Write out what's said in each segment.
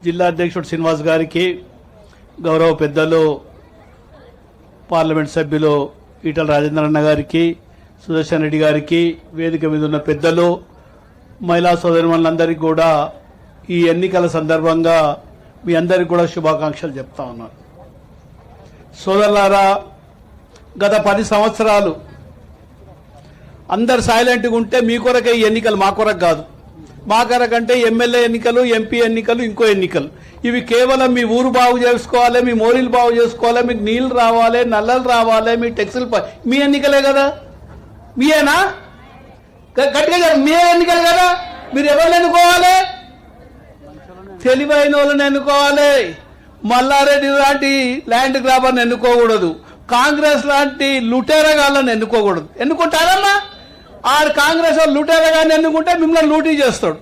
జిల్లా అధ్యక్షుడు శ్రీనివాస్ గారికి, గౌరవ పెద్దలు పార్లమెంట్ సభ్యులు ఈటల రాజేంద్రన్న గారికి, సుదర్శన్ రెడ్డి గారికి, వేదిక మీద ఉన్న పెద్దలు, మహిళా సోదరిమణులందరికీ కూడా ఈ ఎన్నికల సందర్భంగా మీ అందరికీ కూడా శుభాకాంక్షలు చెప్తా ఉన్నాను. సోదరులారా, గత 10 సంవత్సరాలు అందరు సైలెంట్గా ఉంటే మీ కొరకే ఈ ఎన్నికలు, మా కొరకు కాదు. మా కొరకంటే ఎమ్మెల్యే ఎన్నికలు, ఎంపీ ఎన్నికలు, ఇంకో ఎన్నికలు. ఇవి కేవలం మీ ఊరు బాగు చేసుకోవాలి, మీ మోరీలు బాగు చేసుకోవాలి, మీకు నీళ్లు రావాలి, నల్లలు రావాలి, మీ టెక్సులు మీ ఎన్నికలే కదా. మీయేనా? గట్టిగా మీ ఎన్నికలు కదా. మీరు ఎవరిని ఎన్నుకోవాలి? తెలివైన వాళ్ళని ఎన్నుకోవాలి. మల్లారెడ్డి లాంటి ల్యాండ్ గ్రాబర్ని ఎన్నుకోకూడదు. కాంగ్రెస్ లాంటి లుటేరగాళ్ళని ఎన్నుకోకూడదు. ఎన్నుకుంటారమ్మా? ఆడు కాంగ్రెస్ వాళ్ళు లుటేరగాన్ని ఎన్నుకుంటే మిమ్మల్ని లూటీ చేస్తాడు.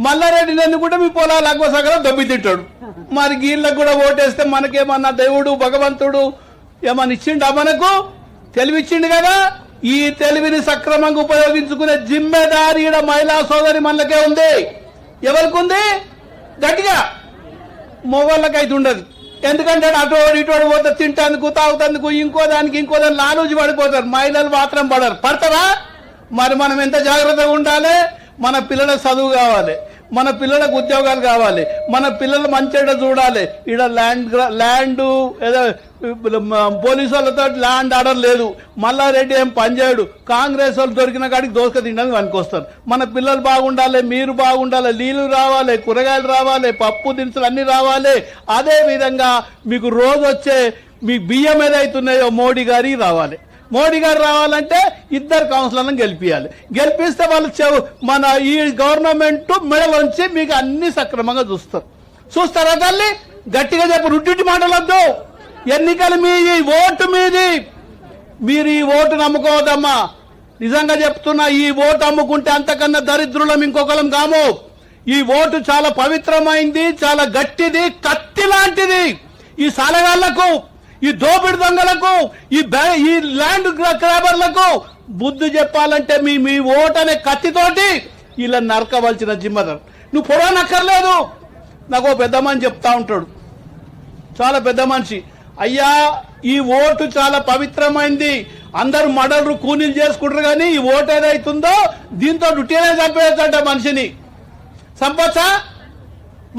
మల్లారెడ్డిని ఎన్నుకుంటే మీ పొలాలు అగ్వసగర దొబ్బి తింటాడు. మరి వీళ్ళకు కూడా ఓటేస్తే మనకేమన్నా దేవుడు భగవంతుడు ఏమన్నా ఇచ్చిండా? మనకు తెలివిచ్చిండు కదా. ఈ తెలివిని సక్రమంగా ఉపయోగించుకునే జిమ్మెదారి మహిళా సోదరి మనకే ఉంది. ఎవరికి ఉంది? గట్టిగా మొగోళ్ళకైతే ఉండదు. ఎందుకంటే అటోడు ఇటోడు పోతే తింటందుకు, తాగుతందుకు, ఇంకో దానికి లాలూజి పడిపోతారు. మహిళలు మాత్రం పడరు. పడతారా? మరి మనం ఎంత జాగ్రత్తగా ఉండాలి. మన పిల్లలకు చదువు కావాలి, మన పిల్లలకు ఉద్యోగాలు కావాలి, మన పిల్లలు మంచిగా చూడాలి. ఇక్కడ ల్యాండ్ ఏదో పోలీసు వాళ్ళతో ల్యాండ్ ఆర్డర్ లేదు. మల్లారెడ్డి ఏం పనిచేయడు. కాంగ్రెస్ వాళ్ళు దొరికిన కాడికి దోసుక తినడానికి పనికొస్తారు. మన పిల్లలు బాగుండాలి, మీరు బాగుండాలి, నీళ్లు రావాలి, కూరగాయలు రావాలి, పప్పు దినుసులు అన్ని రావాలి. అదే విధంగా మీకు రోజు వచ్చే మీ బియ్యం ఏదైతున్నాయో మోడీ గారి రావాలి. మోడీ గారు రావాలంటే 2 కౌన్సిలర్లను గెలిపియాలి. గెలిపిస్తే వాళ్ళు మన ఈ గవర్నమెంట్ మెడలోంచి మీకు అన్ని సక్రమంగా చూస్తారా తల్లి? గట్టిగా చెప్పు, రుడ్డి మాటలొద్దు. ఎన్నికలు మీది, ఓటు మీది. మీరు ఈ ఓటు నమ్ముకోవద్దమ్మా. నిజంగా చెప్తున్నా, ఈ ఓటు అమ్ముకుంటే అంతకన్నా దరిద్రులం ఇంకొకలం కాము. ఈ ఓటు చాలా పవిత్రమైంది, చాలా గట్టిది, కత్తి లాంటిది. ఈ సాలగాళ్లకు, ఈ దోపిడి దొంగలకు, ఈ ల్యాండ్ గ్రాబర్లకు బుద్ధి చెప్పాలంటే మీ ఓటు అనే కత్తితోటి ఇలా నరకవలసిన జిమ్మదారు. నువ్వు పొడవనక్కర్లేదు. నాకు ఓ పెద్ద మనిషి చెప్తా ఉంటాడు, చాలా పెద్ద మనిషి. అయ్యా, ఈ ఓటు చాలా పవిత్రమైంది. అందరూ మడలు కూనీలు చేసుకుంటారు, కానీ ఈ ఓటు ఏదైతుందో దీంతో డుట్టినే చంపేస్తాడ మనిషిని. సంపచ్చా?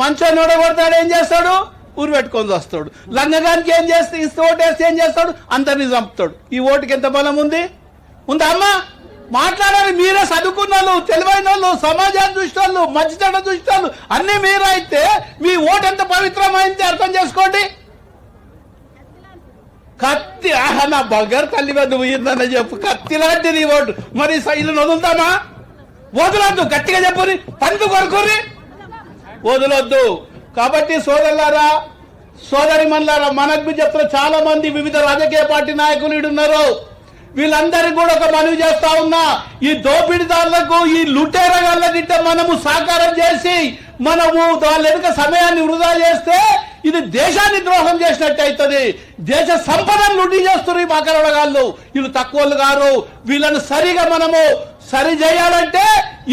మంచోని ఓడగొడతాడు, ఏం చేస్తాడు? ఊరు పెట్టుకొని వస్తాడు. లంగగానికి ఏం చేస్తే ఓటేస్తే ఏం చేస్తాడు? అందరినీ చంపుతాడు. ఈ ఓటుకి ఎంత బలం ఉంది? ఉందా అమ్మా? మాట్లాడాలి. మీరే చదువుకున్న వాళ్ళు, తెలివైన వాళ్ళు, సమాజాన్ని చూసేవాళ్ళు, మంచితన చూసేవాళ్ళు అన్ని మీరైతే మీ ఓటు ఎంత పవిత్రమైంది అర్థం చేసుకోండి. కత్తి, నా బగర్ తల్లి నువ్వు ఇందని చెప్పు, కత్తి లాంటిది ఓటు. మరి ఇల్లు వదులుతామా? వదలొద్దు. గట్టిగా చెప్పుని, పందు కొరుకుని వదలొద్దు. కాబట్టి సోదరులారా, సోదరిమణులారా, మనకు చెప్తున్న చాలా మంది వివిధ రాజకీయ పార్టీ నాయకులు ఉన్నారు. వీళ్ళందరికీ కూడా ఒక మనవి చేస్తా ఉన్నా, ఈ దోపిడీదారులకు, ఈ లుటేరగాళ్ళకి మనము సహకారం చేసి మనము వాళ్ళ వెనుక సమయాన్ని వృధా చేస్తే ఇది దేశాన్ని ద్రోహం చేసినట్టు అవుతుంది. దేశ సంపదను లూటీ చేస్తున్నారు ఈ మాకరగాళ్ళు. వీళ్ళు తక్కువలు గారు. వీళ్ళను సరిగా మనము సరి చేయాలంటే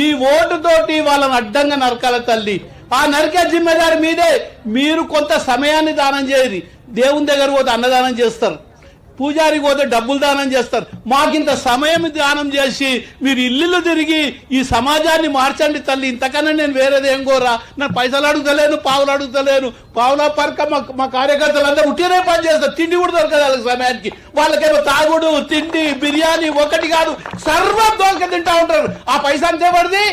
ఈ ఓటుతోటి వాళ్ళని అడ్డంగా నరకాల తల్లి. ఆ నరికే జిమ్మెదారి మీదే. మీరు కొంత సమయాన్ని దానం చేయరు. దేవుని దగ్గర పోతే అన్నదానం చేస్తారు, పూజారికి పోతే డబ్బులు దానం చేస్తారు. మాకింత సమయం దానం చేసి మీరు ఇల్లు తిరిగి ఈ సమాజాన్ని మార్చండి తల్లి. ఇంతకన్నా నేను వేరేది ఏం కోరా. నేను పైసలు అడుగుతలేను, పావులు అడుగుతలేను. పావుల పరక మా కార్యకర్తలు అందరూ ఉట్టినే పని చేస్తారు. తిండి కూడా దొరకదు వాళ్ళకి సమయానికి. వాళ్ళకేమో తాగుడు, తిండి, బిర్యానీ ఒకటి కాదు, సర్వం దొరక తింటా ఉంటారు. ఆ పైసా అంతే పడిది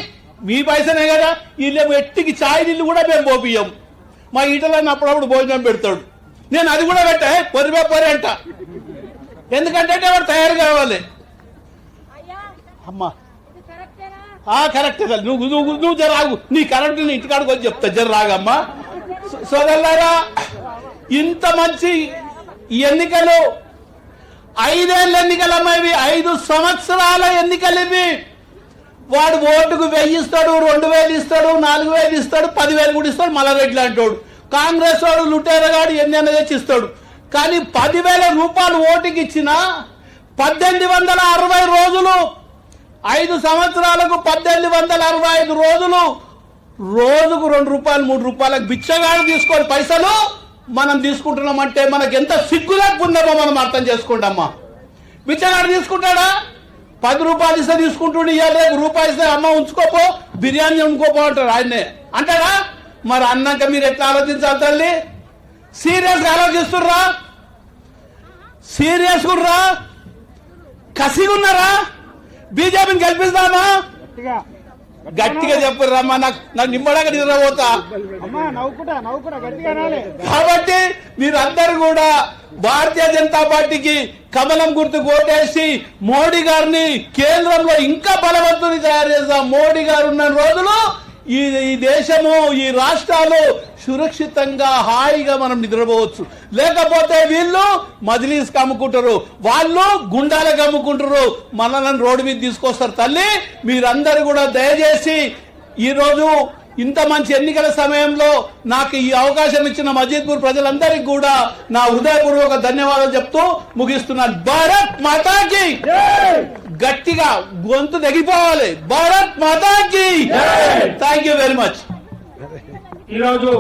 మీ పైసనే కదా. వీళ్ళేమో ఎట్టికి ఛాయ్ నీళ్ళు కూడా మేము పోపియ్యం. మా ఈటలని అప్పుడప్పుడు భోజనం పెడతాడు. నేను అది కూడా పెట్టా, పొరి అంట. ఎందుకంటే వాడు తయారు కావాలి. అమ్మా కరెక్టే. నువ్వు జర రాగు. నీ కరెక్ట్ ఇంటికాడికి వచ్చి చెప్తా, జర రాగమ్మా. సోదరులారా, ఇంత మంచి ఎన్నికలు 5 ఏళ్ళ ఎన్నికలమ్మా ఇవి. 5 సంవత్సరాల ఎన్నికలు ఇవి. వాడు ఓటుకు 1000 ఇస్తాడు, 2000 ఇస్తాడు, 4000 ఇస్తాడు, 10,000 కూడా ఇస్తాడు. మల్లారెడ్డి అంటాడు. కాంగ్రెస్ వాడు లుటేరగాడు ఎన్ని అన్న తెచ్చి ఇస్తాడు. కానీ 10,000 రూపాయలు ఓటుకి ఇచ్చిన 1860 రోజులు, 5 సంవత్సరాలకు 1865 రోజులు రోజుకు 2 రూపాయలు 3 రూపాయలకు బిచ్చగాడు తీసుకొని పైసలు మనం తీసుకుంటున్నామంటే మనకి ఎంత సిగ్గు లేకుందామో మనం అర్థం చేసుకోండమ్మా. బిచ్చగాడు తీసుకుంటాడా? 10 రూపాయలు ఇస్తే తీసుకుంటుండే, ఇవాళ రూపాయి ఇస్తే అమ్మ ఉంచుకోపో, బిర్యానీ వండుకోపో అంటారు ఆయన్నే అంటారా? మరి అన్నాక మీరు ఎట్లా ఆలోచించాలి తల్లి? సీరియస్గా ఆలోచిస్తుర్రా? సీరియస్ గుర్రా? కసిగున్నారా? బీజేపీని గెలిపిస్తామా? గట్టిగా చెప్పుర్రమ్మా, నాకు నిమ్మడంగా నిద్రపోతా. కాబట్టి మీరందరూ కూడా భారతీయ జనతా పార్టీకి కమలం గుర్తు ఓటేసి మోడీ గారిని కేంద్రంలో ఇంకా బలవంతుని తయారు చేద్దాం. మోడీ గారు ఉన్న రోజులు ఈ దేశము, ఈ రాష్ట్రాలు సురక్షితంగా హాయిగా మనం నిద్రపోవచ్చు. లేకపోతే వీళ్ళు మజ్లీస్కి అమ్ముకుంటారు, వాళ్ళు గుండాలకు అమ్ముకుంటారు, మనల్ని రోడ్డు మీద తీసుకొస్తారు. తల్లి మీరందరూ కూడా దయచేసి ఈరోజు ఇంత మంచి ఎన్నికల సమయంలో నాకు ఈ అవకాశం ఇచ్చిన మజీద్పూర్ ప్రజలందరికీ కూడా నా హృదయపూర్వక ధన్యవాదాలు చెప్తూ ముగిస్తున్నాను. భారత్ మాతాకి గట్టిగా గొంతు తెగిపోవాలి. భారత్ మాతాకి. Thank you very much. ఈరోజు